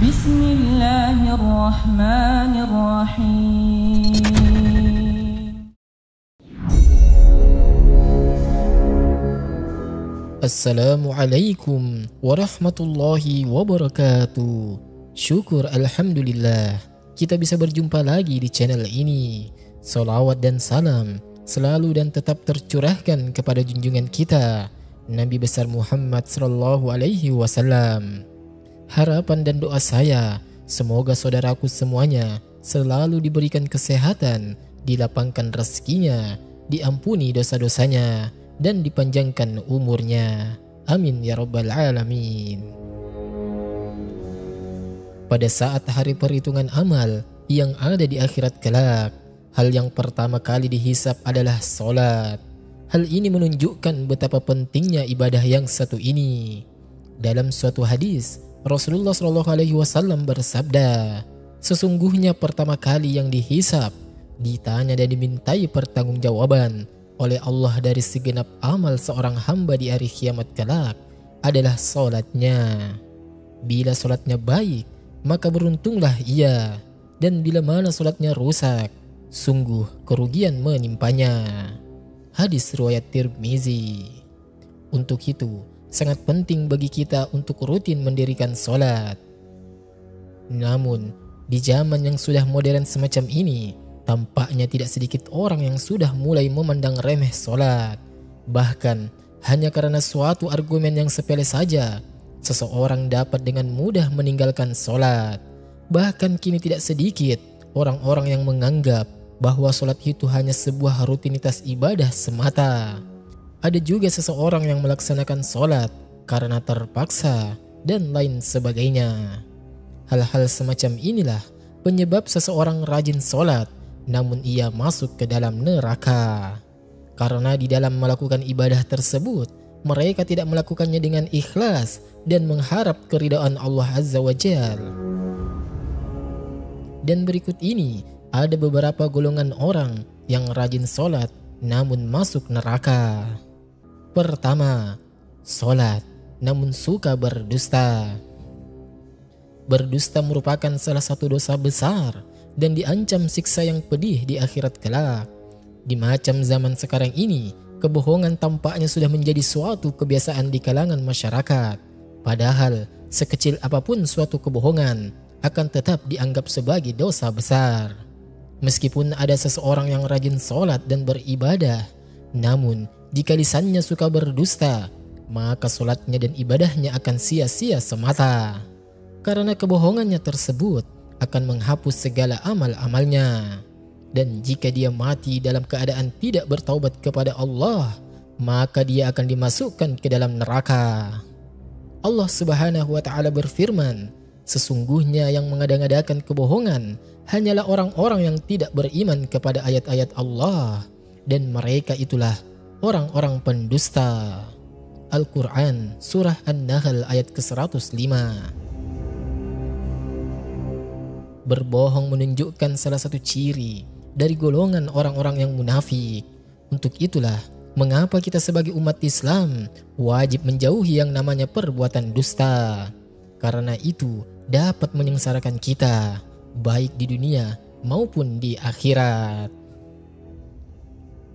Bismillahirrahmanirrahim. Assalamualaikum warahmatullahi wabarakatuh. Syukur alhamdulillah kita bisa berjumpa lagi di channel ini. Salawat dan salam selalu dan tetap tercurahkan kepada junjungan kita Nabi besar Muhammad sallallahu alaihi wasallam. Harapan dan doa saya, semoga saudaraku semuanya selalu diberikan kesehatan, dilapangkan rezekinya, diampuni dosa-dosanya, dan dipanjangkan umurnya. Amin ya rabbal alamin. Pada saat hari perhitungan amal yang ada di akhirat kelak, hal yang pertama kali dihisap adalah salat. Hal ini menunjukkan betapa pentingnya ibadah yang satu ini. Dalam suatu hadis, Rasulullah SAW bersabda, sesungguhnya pertama kali yang dihisap, ditanya dan dimintai pertanggungjawaban oleh Allah dari segenap amal seorang hamba di hari kiamat kelak adalah salatnya. Bila salatnya baik, maka beruntunglah ia, dan bila mana salatnya rusak, sungguh kerugian menimpanya. Hadis riwayat Tirmizi. Untuk itu, sangat penting bagi kita untuk rutin mendirikan salat. Namun, di zaman yang sudah modern semacam ini, tampaknya tidak sedikit orang yang sudah mulai memandang remeh salat. Bahkan, hanya karena suatu argumen yang sepele saja, seseorang dapat dengan mudah meninggalkan salat. Bahkan kini tidak sedikit orang-orang yang menganggap bahwa salat itu hanya sebuah rutinitas ibadah semata. Ada juga seseorang yang melaksanakan salat karena terpaksa dan lain sebagainya. Hal-hal semacam inilah penyebab seseorang rajin salat namun ia masuk ke dalam neraka. Karena di dalam melakukan ibadah tersebut, mereka tidak melakukannya dengan ikhlas dan mengharap keridhaan Allah Azza wa Jalla. Dan berikut ini ada beberapa golongan orang yang rajin salat namun masuk neraka. Pertama, salat namun suka berdusta. Berdusta merupakan salah satu dosa besar dan diancam siksa yang pedih di akhirat kelak. Di macam zaman sekarang ini, kebohongan tampaknya sudah menjadi suatu kebiasaan di kalangan masyarakat. Padahal, sekecil apapun suatu kebohongan akan tetap dianggap sebagai dosa besar. Meskipun ada seseorang yang rajin salat dan beribadah, namun jika lisannya suka berdusta, maka salatnya dan ibadahnya akan sia-sia semata. Karena kebohongannya tersebut akan menghapus segala amal-amalnya. Dan jika dia mati dalam keadaan tidak bertaubat kepada Allah, maka dia akan dimasukkan ke dalam neraka. Allah Subhanahu wa Ta'ala berfirman, sesungguhnya yang mengada-ngadakan kebohongan hanyalah orang-orang yang tidak beriman kepada ayat-ayat Allah, dan mereka itulah orang-orang pendusta. Al-Quran Surah An-Nahl ayat ke-105. Berbohong menunjukkan salah satu ciri dari golongan orang-orang yang munafik. Untuk itulah mengapa kita sebagai umat Islam wajib menjauhi yang namanya perbuatan dusta. Karena itu dapat menyengsarakan kita baik di dunia maupun di akhirat.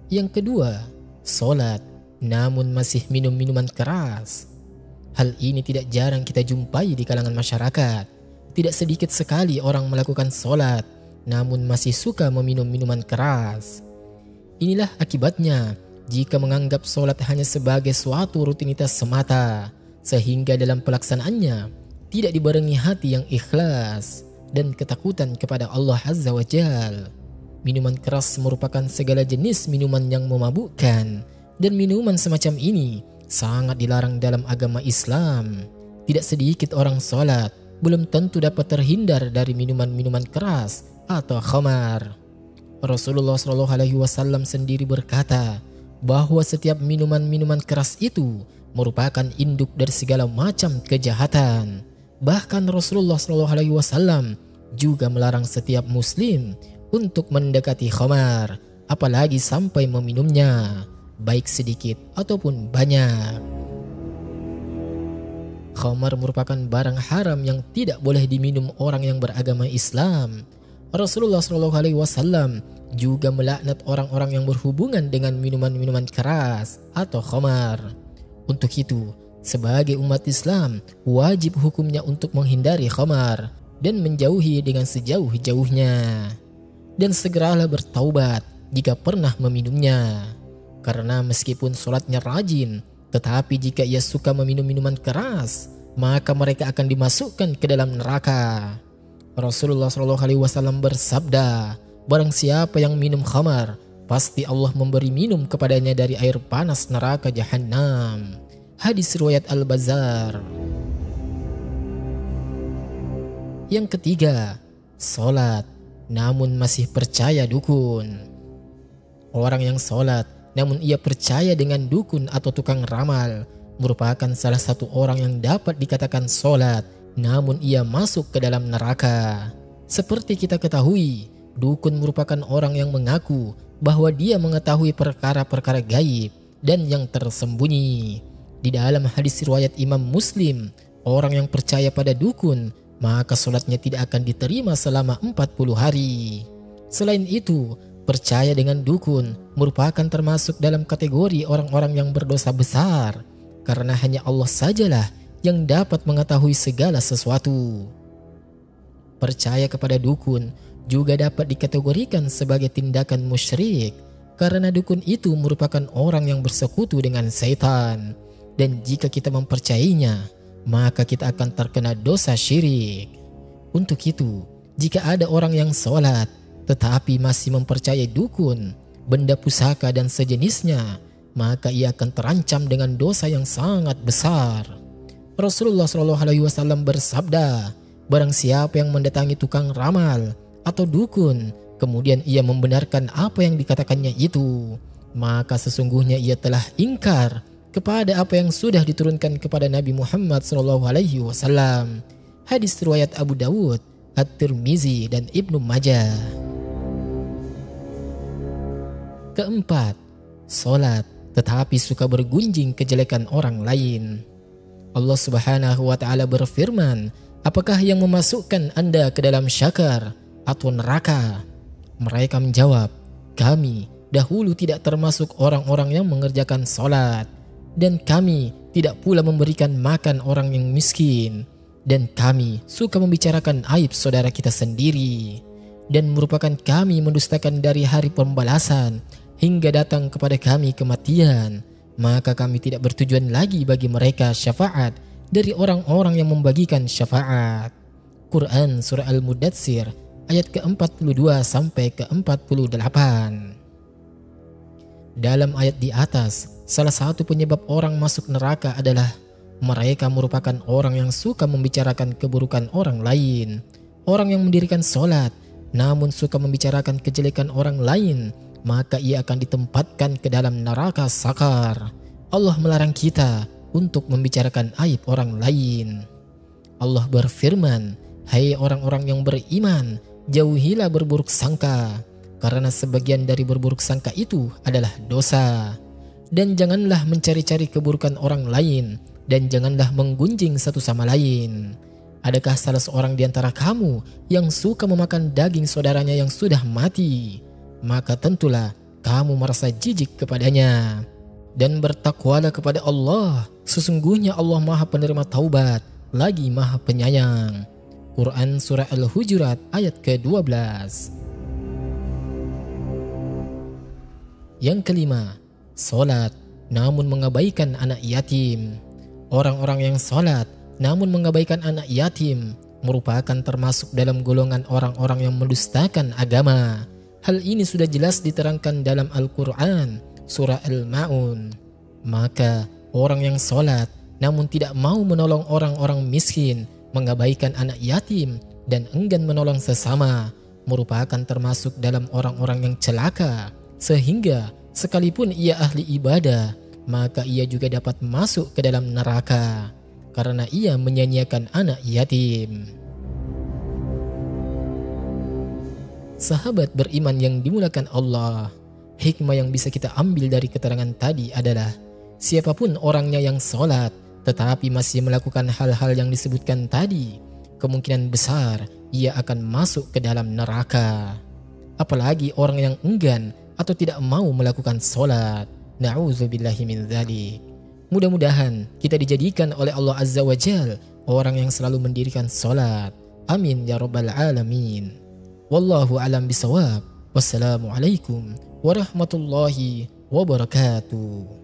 Yang kedua, salat namun masih minum minuman keras. Hal ini tidak jarang kita jumpai di kalangan masyarakat. Tidak sedikit sekali orang melakukan salat namun masih suka meminum minuman keras. Inilah akibatnya jika menganggap salat hanya sebagai suatu rutinitas semata, sehingga dalam pelaksanaannya tidak dibarengi hati yang ikhlas dan ketakutan kepada Allah Azza wa Jalla. Minuman keras merupakan segala jenis minuman yang memabukkan, dan minuman semacam ini sangat dilarang dalam agama Islam. Tidak sedikit orang salat belum tentu dapat terhindar dari minuman-minuman keras atau khamar. Rasulullah SAW sendiri berkata bahwa setiap minuman-minuman keras itu merupakan induk dari segala macam kejahatan. Bahkan Rasulullah SAW juga melarang setiap muslim untuk mendekati khamar, apalagi sampai meminumnya, baik sedikit ataupun banyak. Khamar merupakan barang haram yang tidak boleh diminum orang yang beragama Islam. Rasulullah SAW juga melaknat orang-orang yang berhubungan dengan minuman-minuman keras atau khamar. Untuk itu, sebagai umat Islam, wajib hukumnya untuk menghindari khamar dan menjauhi dengan sejauh-jauhnya. Dan segeralah bertaubat jika pernah meminumnya. Karena meskipun sholatnya rajin, tetapi jika ia suka meminum minuman keras, maka mereka akan dimasukkan ke dalam neraka. Rasulullah SAW bersabda, barang siapa yang minum khamar, pasti Allah memberi minum kepadanya dari air panas neraka Jahannam. Hadis riwayat Al-Bazzar. Yang ketiga, sholat namun masih percaya dukun. Orang yang sholat namun ia percaya dengan dukun atau tukang ramal merupakan salah satu orang yang dapat dikatakan sholat namun ia masuk ke dalam neraka. Seperti kita ketahui, dukun merupakan orang yang mengaku bahwa dia mengetahui perkara-perkara gaib dan yang tersembunyi. Di dalam hadis riwayat Imam Muslim, orang yang percaya pada dukun, maka sholatnya tidak akan diterima selama 40 hari. Selain itu, percaya dengan dukun merupakan termasuk dalam kategori orang-orang yang berdosa besar, karena hanya Allah sajalah yang dapat mengetahui segala sesuatu. Percaya kepada dukun juga dapat dikategorikan sebagai tindakan musyrik, karena dukun itu merupakan orang yang bersekutu dengan setan. Dan jika kita mempercayainya, maka kita akan terkena dosa syirik. Untuk itu, jika ada orang yang sholat tetapi masih mempercayai dukun, benda pusaka dan sejenisnya, maka ia akan terancam dengan dosa yang sangat besar. Rasulullah SAW bersabda, barang siapa yang mendatangi tukang ramal atau dukun, kemudian ia membenarkan apa yang dikatakannya itu, maka sesungguhnya ia telah ingkar kepada apa yang sudah diturunkan kepada Nabi Muhammad SAW. Hadis riwayat Abu Dawud, At-Tirmizi dan Ibnu Majah. Keempat, sholat tetapi suka bergunjing kejelekan orang lain. Allah Subhanahu wa Ta'ala berfirman, apakah yang memasukkan Anda ke dalam syakar atau neraka? Mereka menjawab, kami dahulu tidak termasuk orang-orang yang mengerjakan sholat, dan kami tidak pula memberikan makan orang yang miskin, dan kami suka membicarakan aib saudara kita sendiri, dan merupakan kami mendustakan dari hari pembalasan hingga datang kepada kami kematian, maka kami tidak bertujuan lagi bagi mereka syafaat dari orang-orang yang membagikan syafaat. Quran Surah Al-Mudatsir ayat ke-42 sampai ke-48. Dalam ayat di atas, salah satu penyebab orang masuk neraka adalah mereka merupakan orang yang suka membicarakan keburukan orang lain. Orang yang mendirikan sholat namun suka membicarakan kejelekan orang lain, maka ia akan ditempatkan ke dalam neraka sakar. Allah melarang kita untuk membicarakan aib orang lain. Allah berfirman, hai orang-orang yang beriman, jauhilah berburuk sangka, karena sebagian dari berburuk sangka itu adalah dosa. Dan janganlah mencari-cari keburukan orang lain, dan janganlah menggunjing satu sama lain. Adakah salah seorang di antara kamu yang suka memakan daging saudaranya yang sudah mati? Maka tentulah kamu merasa jijik kepadanya. Dan bertakwalah kepada Allah, sesungguhnya Allah Maha Penerima Taubat, lagi Maha Penyayang. Quran Surah Al-Hujurat ayat ke-12. Yang kelima, sholat namun mengabaikan anak yatim. Orang-orang yang sholat namun mengabaikan anak yatim merupakan termasuk dalam golongan orang-orang yang mendustakan agama. Hal ini sudah jelas diterangkan dalam Al-Quran, Surah Al-Ma'un. Maka orang yang sholat namun tidak mau menolong orang-orang miskin, mengabaikan anak yatim, dan enggan menolong sesama, merupakan termasuk dalam orang-orang yang celaka, sehingga sekalipun ia ahli ibadah, maka ia juga dapat masuk ke dalam neraka, karena ia menyia-nyiakan anak yatim. Sahabat beriman yang dimulakan Allah, hikmah yang bisa kita ambil dari keterangan tadi adalah siapapun orangnya yang sholat tetapi masih melakukan hal-hal yang disebutkan tadi, kemungkinan besar ia akan masuk ke dalam neraka. Apalagi orang yang enggan atau tidak mau melakukan sholat. Na'udzubillahi min dzalik. Mudah-mudahan kita dijadikan oleh Allah Azza wa Jal orang yang selalu mendirikan sholat. Amin ya rabbal alamin. Wallahu alam bisawab. Wassalamualaikum warahmatullahi wabarakatuh.